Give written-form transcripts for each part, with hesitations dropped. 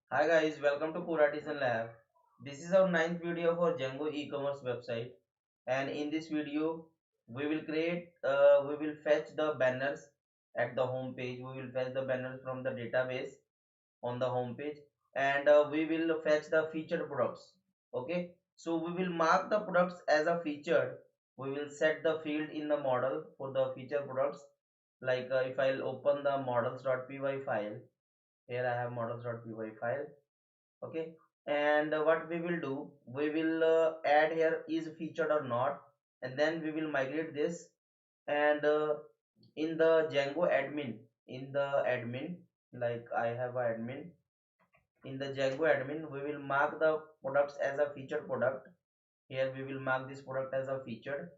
Hi guys, welcome to Core Artisan Lab. This is our ninth video for Django e-commerce website, and in this video we will fetch the banners at the home page. We will fetch the banners from the database on the home page, and we will fetch the featured products. Okay, so we will mark the products as a featured. We will set the field in the model for the featured products. Like if I'll open the models.py file, here I have models.py file. Okay, and what we will do, we will add here is featured or not, and then we will migrate this. And in the Django admin, in the admin, like I have a admin, in the Django admin we will mark the products as a featured product. Here we will mark this product as a featured,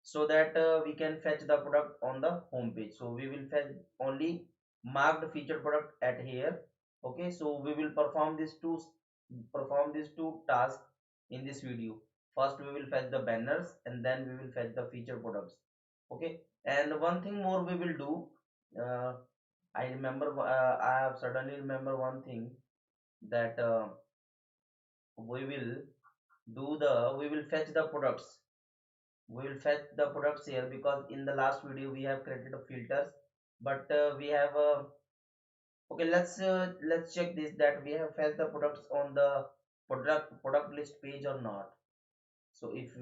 so that we can fetch the product on the home page. So we will fetch only marked featured product at here. Okay, so we will perform these two tasks in this video. First we will fetch the banners, and then we will fetch the featured products. Okay, and one thing more we will do. uh, I have suddenly remember one thing, that we will we will fetch the products. We will fetch the products here, because in the last video we have created a filters, but we have okay, let's check this, that we have fetched the products on the product list page or not. So if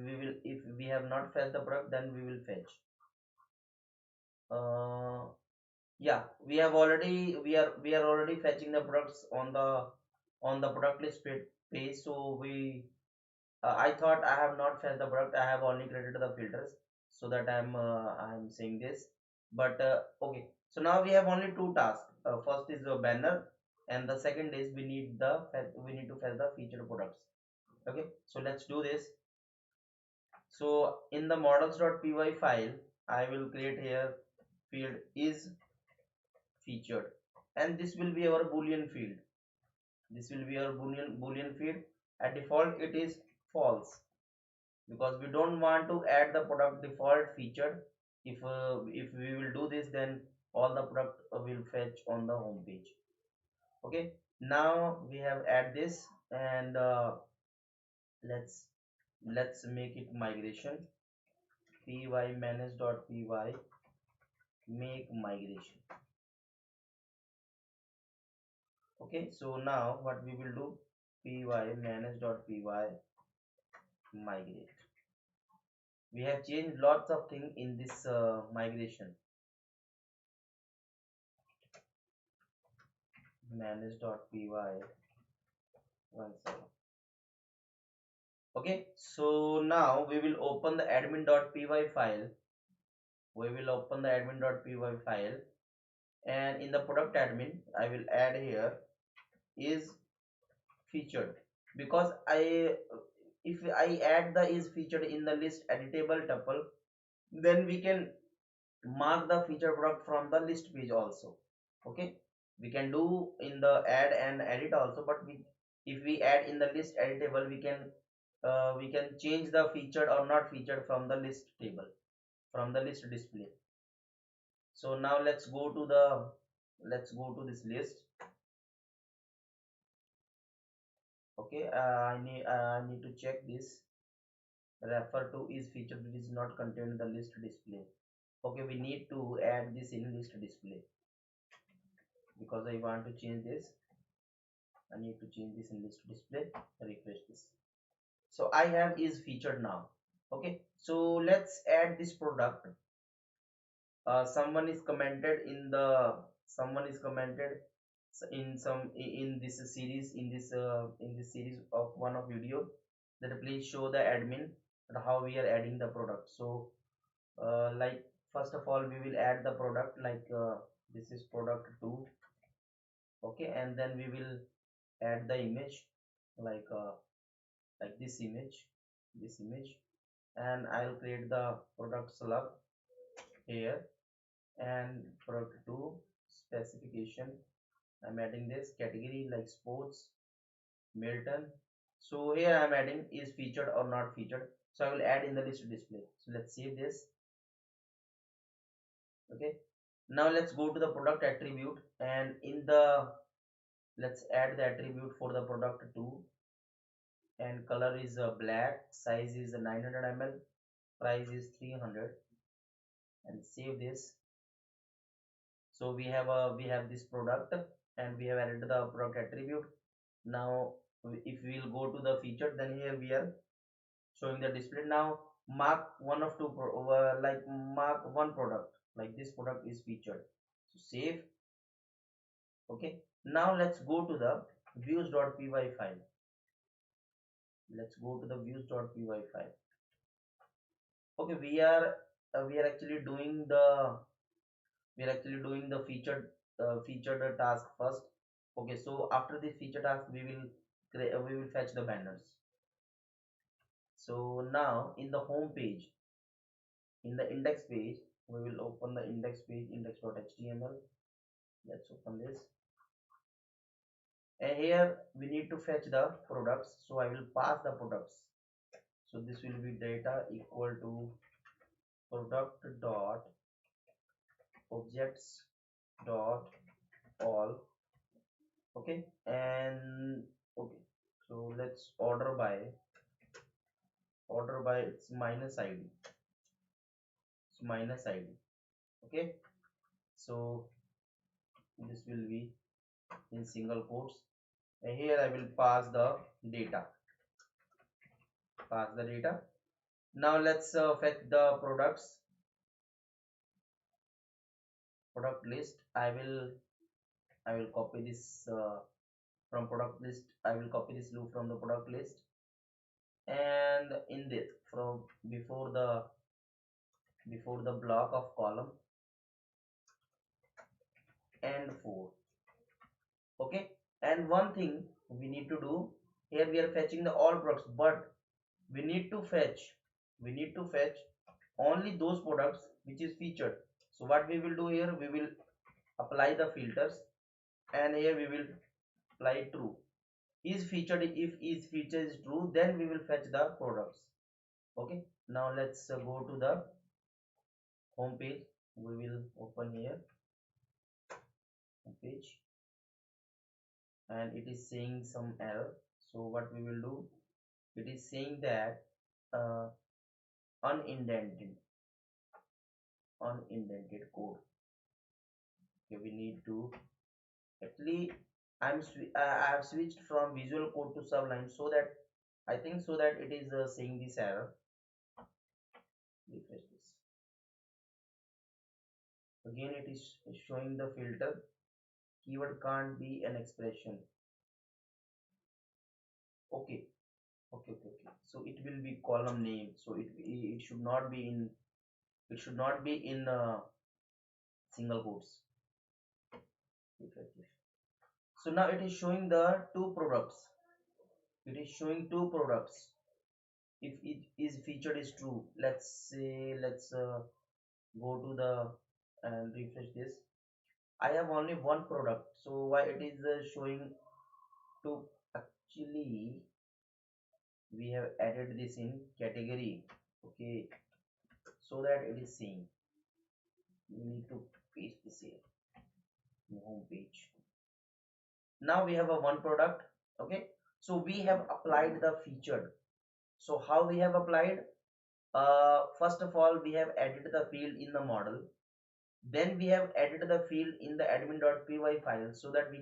we have not fetched the product, then we will fetch. uh, yeah, we are already fetching the products on the product list page. So I thought I have not fetched the product. I have only created the filters, so that I'm saying this. But okay, so now we have only two tasks. First is a banner, and the second is we need to fetch the featured products. Okay, so let's do this. So in the models.py file, I will create here field is featured, and this will be our boolean field. This will be our boolean field. At default, it is false, because we don't want to add the product default featured. If we will do this, then all the product will fetch on the home page. Okay, now we have add this, and let's let's make it migration. Py manage.py make migration. Okay, so now what we will do, py manage.py migrate. We have changed lots of things in this migration. Manage.py 17. Okay, so now we will open the admin.py file. We will open the admin.py file, and in the product admin I will add here is featured, because I if I add the is featured in the list editable tuple, then we can mark the featured product from the list page also. Okay, we can do in the add and edit also, but if we add in the list editable, we can change the featured or not featured from the list table, from the list display. So now let's go to this list. Okay, I need to check this. Refer to is featured is not contained in the list display. Okay, we need to add this in list display, because I want to change this. I need to change this in list display. Refresh this. So I have is featured now. Okay, so let's add this product. Someone is commented in the someone is commented in some in this series, in this series of one of video, that please show the admin that how we are adding the product. So like, first of all we will add the product, like this is product 2. Okay, and then we will add the image, like this image, and I'll create the product slug here, and product 2 specification. I'm adding this category like sports Milton. So here I'm adding is featured or not featured. So I will add in the list display. So let's save this. Okay. Now let's go to the product attribute, and in the Let's add the attribute for the product 2, and color is black, size is 900 ml, price is 300, and save this. So we have this product, and we have added the product attribute. Now if we will go to the feature, then here we are showing the display. Now mark one of two like mark one product, like this product is featured. So save. Okay, now let's go to the views.py file. Let's go to the views.py file. Okay, we are actually doing the featured task first. Okay, so after this feature task we will fetch the banners. So now in the home page, in the index page, we will open the index page, index.html. Let's open this, and here we need to fetch the products. So I will pass the products. So this will be data equal to product dot objects dot all. Okay, and okay, so let's order by its minus id. It's minus id. Okay, so this will be in single quotes, and here I will pass the data. Now let's fetch the product list. I will copy this from product list. I will copy this loop from the product list, and in this from before the block of column and 4. Okay, and one thing we need to do, here we are fetching the all products, but we need to fetch only those products which is featured. So what we will do here, we will apply the filters, and here we will apply true. Is featured, if is feature is true, then we will fetch the products. Okay, now let's go to the home page. We will open here home page, and it is saying some error. So what we will do, it is saying that uh, unindented code. Okay, we need to actually I have switched from visual code to sublime, so that I think so that it is saying this error. Refresh this again. It is showing the filter keyword can't be an expression. Okay, so it will be column name, so it should not be in, single quotes. Refresh this. So now it is showing the two products. It is showing two products. If it is featured is true, let's say, let's go to the and refresh this. I have only one product, so why it is showing two? Actually, we have added this in category. Okay, so that it is seeing. We need to paste this here in home page. Now we have a one product. Okay, so we have applied the featured. So how we have applied? First of all, we have added the field in the model. Then we have added the field in the admin.py file, so that we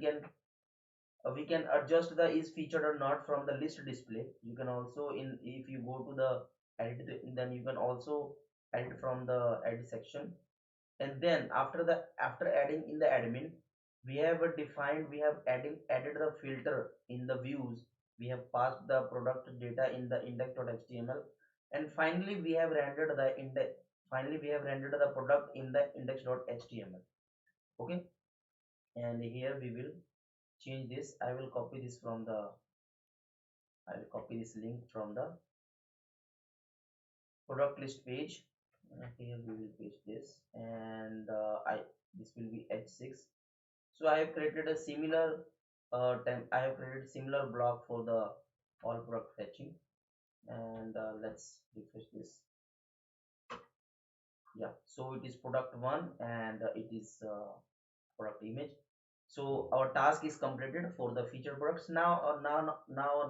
can adjust the is featured or not from the list display. You can also, in if you go to the edit, then you can also edit from the edit section. And then after adding in the admin, we have added the filter in the views. We have passed the product data in the index.html, and finally we have rendered the product in the index.html. Okay, and here we will change this. I will copy this link from the product list page. Here we will paste this, and this will be h6. So I have created a similar block for the all product fetching, and let's refresh this. Yeah, so it is product one, and it is product image. So our task is completed for the feature products. Now our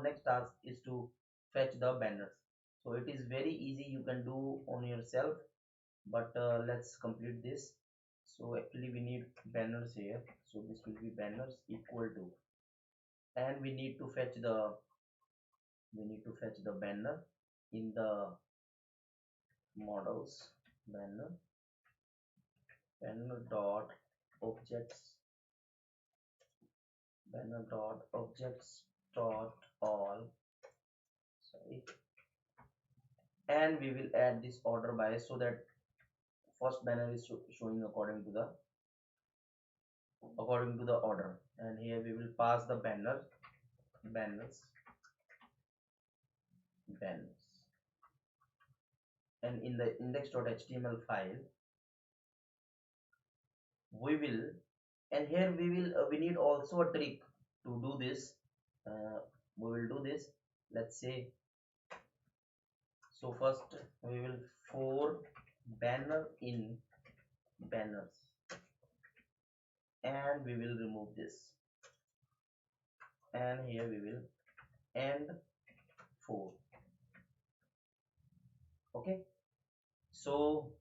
next task is to fetch the banners. So it is very easy, you can do on yourself, but let's complete this. So actually we need banners here, so this will be banners equal to, and we need to fetch the banner in the models banner dot objects dot all, sorry, and we will add this order by, so that first banner is showing according to the order. And here we will pass the banners banners and in the index.html file we will, and here we need also a trick to do this. uh, we will do this, let's say. So first we will for banner in banners, and we will remove this, and here we will end for. Okay, so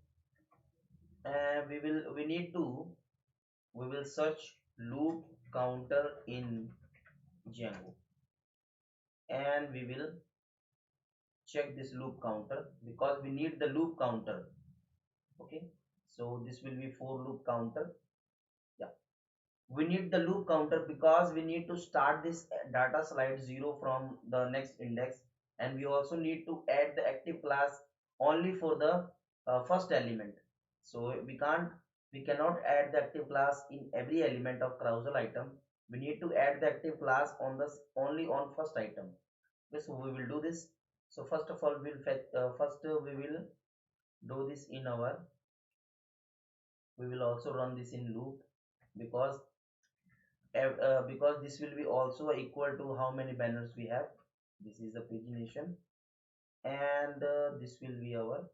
we will search loop counter in Django, and we will check this loop counter because we need the loop counter. Okay, so this will be for loop counter. Yeah, we need the loop counter because we need to start this data slide 0 from the next index, and we also need to add the active class only for the first element. So we cannot add the active class in every element of carousel item. We need to add the active class on the only on first item. Okay, so we will do this. So first of all we'll fetch we will do this in our, we will also run this in loop, because because this will be also equal to how many banners we have. This is the pagination, and this will be our,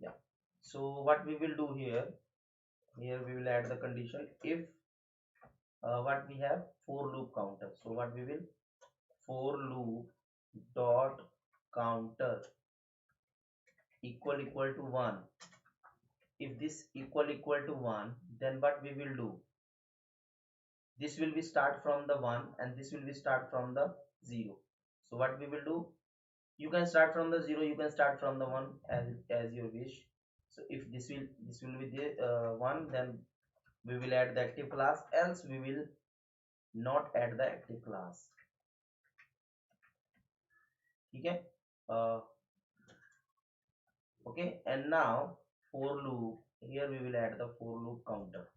yeah. So what we will do here, we will add the condition if what we have for loop counter. So what we will, for loop dot counter equal to 1. If this equal to 1, then what we will do, this will be start from the 1 and this will be start from the 0. So what we will do, you can start from the 0, you can start from the 1, as your wish. So if this will be the 1, then we will add the active class, else we will not add the active class. Okay, uh, okay, and now for loop, here we will add the for loop counter,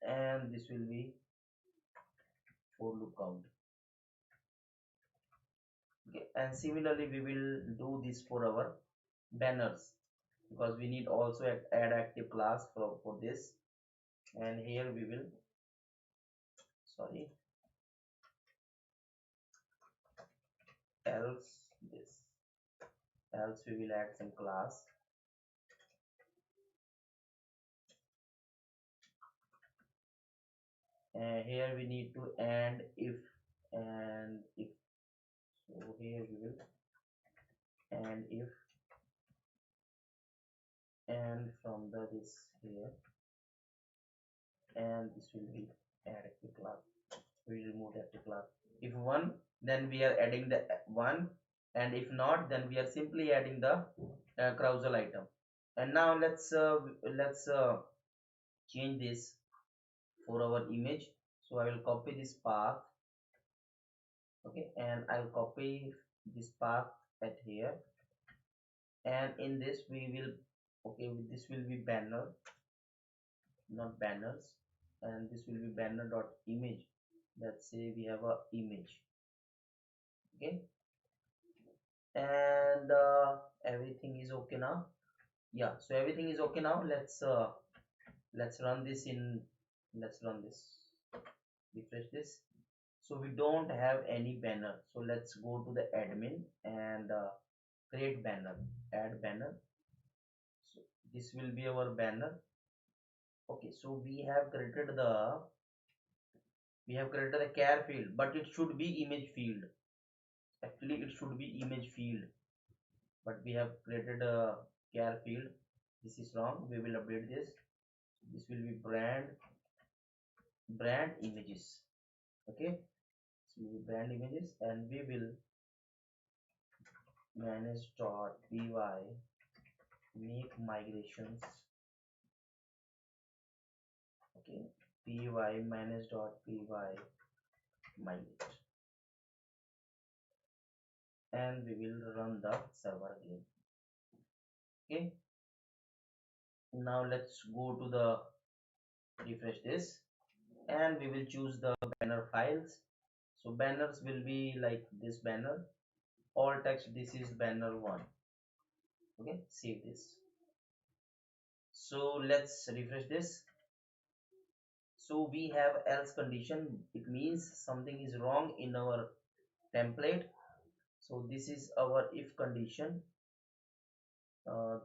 and this will be for loop count. Okay, and similarly we will do this for our banners, because we need also add active class for this. And here we will, sorry, else this, else we will add some class, and here we need to and if, and if, so here we will and if, and from the this here, and this will be add active class, we remove active class. If one, then we are adding the one, and if not, then we are simply adding the carousel item. And now let's change this for our image. So I will copy this path. Okay, and I'll copy this path at here, and in this we will, okay, this will be banner, not banners, and this will be banner dot image. Let's say we have a image. Okay, and everything is okay now. Yeah, so everything is okay now. Let's run this in, let's run this, refresh this. So we don't have any banner, so let's go to the admin and create banner, add banner. So this will be our banner, Okay, so we have created the care field, but it should be image field. Actually it should be image field, but we have created a care field. This is wrong. We will update this. This will be brand images. Okay, so we will brand images, and we will manage.py make migrations. Okay, py manage.py migrate, and we will run the server again. Okay, now let's go to the refresh this, and we will choose the banner files. So banners will be like this banner, all text. This is banner 1. Okay, save this. So let's refresh this. So we have else condition. It means something is wrong in our template. So this is our if condition.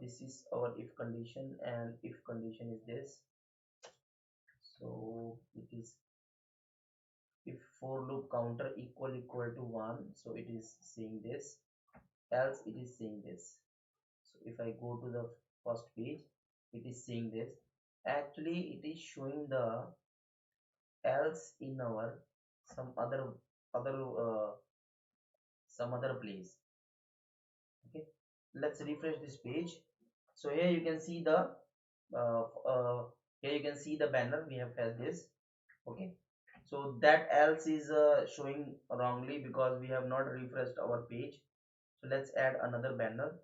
This is our if condition, and if condition is this. So it is if for loop counter equal to 1, so it is saying this, else it is saying this. So if I go to the first page, it is saying this. Actually it is showing the else in our some other uh, some other place. Okay, let's refresh this page. So here you can see the uh, uh, here you can see the banner we have has this. Okay, so that else is showing wrongly because we have not refreshed our page. So let's add another banner.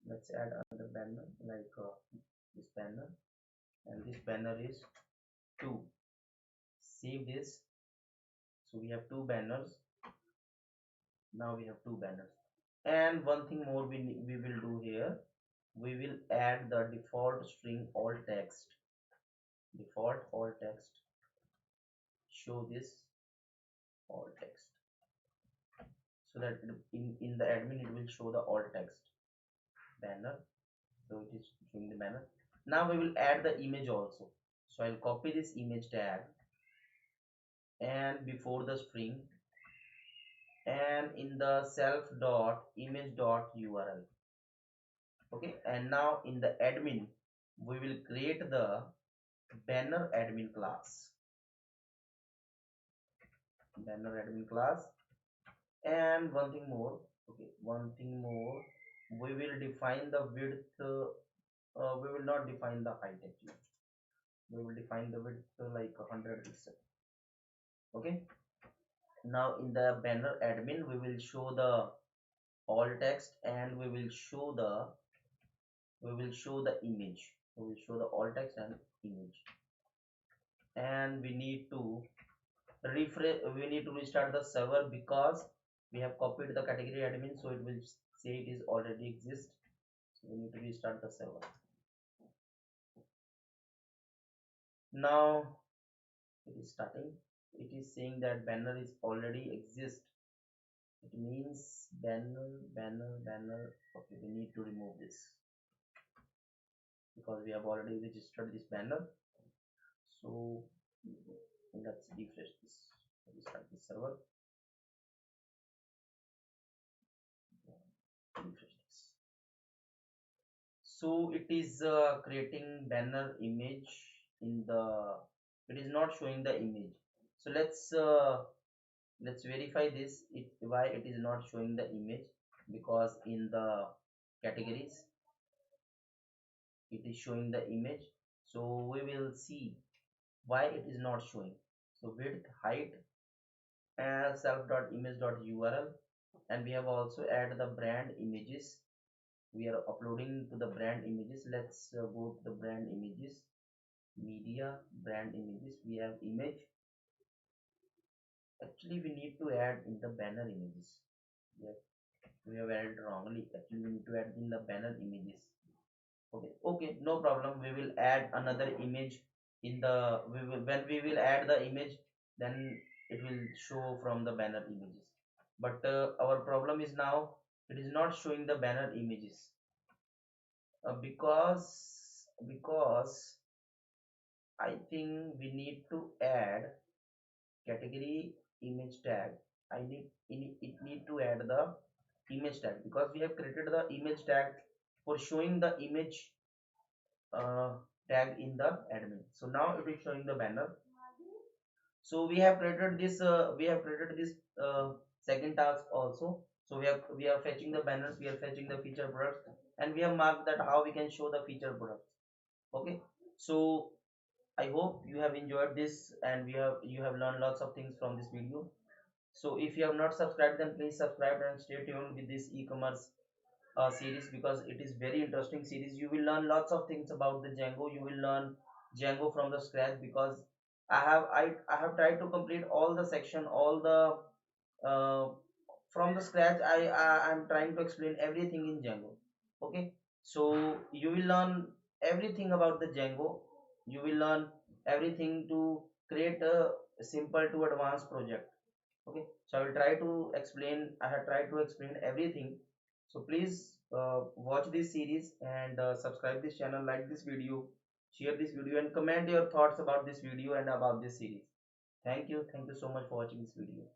Let's add another banner like this banner, and this banner is 2. Save this. So we have two banners. Now we have two banners, and one thing more we will do here. We will add the default string alt text. Default alt text, show this alt text, so that in the admin it will show the alt text banner. So it is showing the banner. Now we will add the image also. So I'll copy this image tag, and before the string, and in the self dot image dot url. Okay, and now in the admin we will create the banner admin class. Banner admin class, and one thing more. Okay, one thing more, we will define the width. We will not define the height actually. We will define the width like 100 pixel. Okay, now in the banner admin we will show the alt text, and we will show the image. We will show the alt text and image, and we need to restart the server because we have copied the category admin, so it will say it is already exist. So we need to restart the server. Now it is starting. It is saying that banner is already exist. It means banner. Okay, we need to remove this because we have already registered this banner. So let's refresh this. Restart the server. Refresh this. So it is creating banner image in the, it is not showing the image. So let's verify this, why it is not showing the image. Because in the categories it is showing the image. So we will see why it is not showing. So width, height, and self.image.url, and we have also added the brand images. We are uploading to the brand images. Let's go to the brand images, media, brand images. We have image. Actually we need to add in the banner images. Yeah, we have added wrongly. Actually we need to add in the banner images. Okay, okay, no problem. We will add another image in the, when we will add the image, then it will show from the banner images. But our problem is now it is not showing the banner images, because I think we need to add category image tag. It need to add the image tag because we have created the image tag for showing the image uh, tag in the admin. So now it is showing the banner. So we have created this second task also. So we are fetching the banners, we are fetching the feature products, and we have marked that how we can show the feature products. Okay, so I hope you have enjoyed this and you have learned lots of things from this video. So if you have not subscribed, then please subscribe and stay tuned with this e-commerce series because it is very interesting series. You will learn lots of things about the Django. You will learn Django from the scratch because I have tried to complete all the section, all the uh, from the scratch. I'm trying to explain everything in Django. Okay, so you will learn everything about the Django. You will learn everything to create a simple to advanced project. Okay, so I will try to explain, I have tried to explain everything. So please watch this series and subscribe this channel, like this video, share this video, and comment your thoughts about this video and about this series. Thank you so much for watching this video.